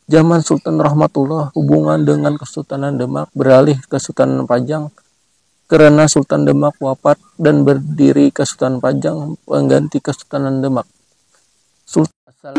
Zaman Sultan Rahmatullah, hubungan dengan Kesultanan Demak beralih ke Kesultanan Pajang karena Sultan Demak wafat dan berdiri Kesultanan Pajang pengganti Kesultanan Demak. Sultan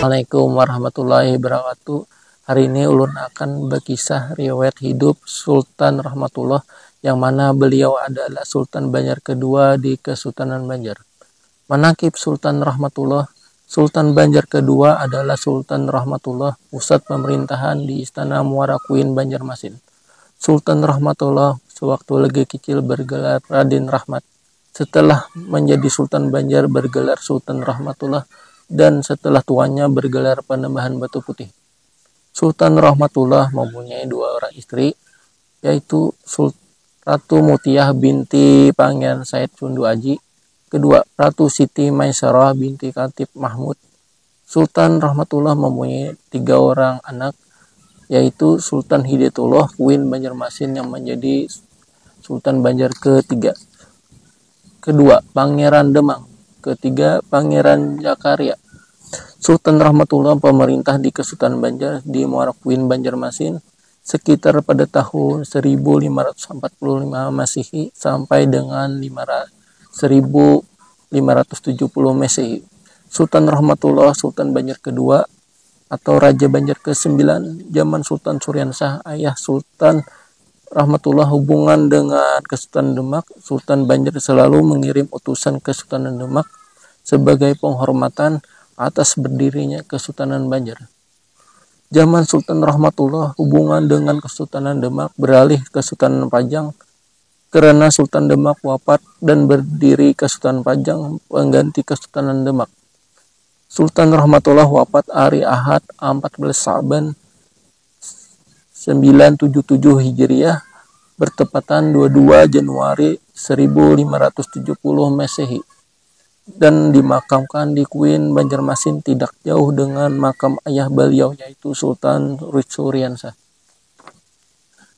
Assalamualaikum warahmatullahi wabarakatuh. Hari ini ulun akan berkisah riwayat hidup Sultan Rahmatullah, yang mana beliau adalah Sultan Banjar kedua di Kesultanan Banjar. Manaqib Sultan Rahmatullah. Sultan Banjar kedua adalah Sultan Rahmatullah, pusat pemerintahan di Istana Muara Kuin, Banjarmasin. Sultan Rahmatullah sewaktu lagi kecil bergelar Raden Rahmat. Setelah menjadi Sultan Banjar bergelar Sultan Rahmatullah, dan setelah tuanya bergelar Panembahan Batu Putih. Sultan Rahmatullah mempunyai dua orang istri, yaitu Ratu Mutiah binti Pangeran Said Sundu Aji, kedua Ratu Siti Maisarah binti Khatib Mahmud. Sultan Rahmatullah mempunyai tiga orang anak, yaitu Sultan Hidayatullah Kuin Banjarmasin yang menjadi Sultan Banjar ketiga, kedua Pangeran Demang, ketiga Pangeran Jakaria. Sultan Rahmatullah pemerintah di Kesultanan Banjar di Muara Kuin, Banjarmasin sekitar pada tahun 1545 Masehi sampai dengan 1570 Masehi. Sultan Rahmatullah Sultan Banjar kedua atau Raja Banjar ke-9 zaman Sultan Suryansah ayah Sultan Rahmatullah. Hubungan dengan Kesultanan Demak, Sultan Banjar selalu mengirim utusan ke Kesultanan Demak sebagai penghormatan atas berdirinya Kesultanan Banjar. Zaman Sultan Rahmatullah, hubungan dengan Kesultanan Demak beralih ke Kesultanan Pajang karena Sultan Demak wafat dan berdiri Kesultanan Pajang pengganti Kesultanan Demak. Sultan Rahmatullah wafat hari Ahad 14 Sa'ban 977 Hijriah bertepatan 22 Januari 1570 Masehi, dan dimakamkan di Kuin, Banjarmasin tidak jauh dengan makam ayah beliau, yaitu Sultan Suryansah.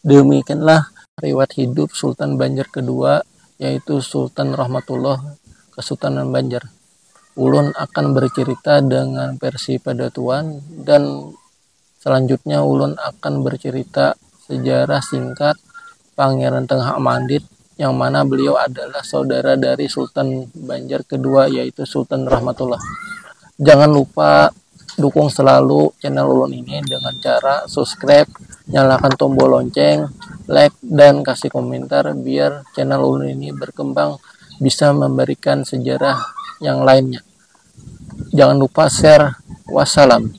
Demikianlah riwayat hidup Sultan Banjar kedua, yaitu Sultan Rahmatullah Kesultanan Banjar. Ulun akan bercerita dengan versi Padatuan, dan selanjutnya ulun akan bercerita sejarah singkat Pangeran Tengah Mandit, yang mana beliau adalah saudara dari Sultan Banjar kedua, yaitu Sultan Rahmatullah. Jangan lupa dukung selalu channel ulun ini dengan cara subscribe, nyalakan tombol lonceng, like, dan kasih komentar biar channel ulun ini berkembang, bisa memberikan sejarah yang lainnya. Jangan lupa share. Wassalam.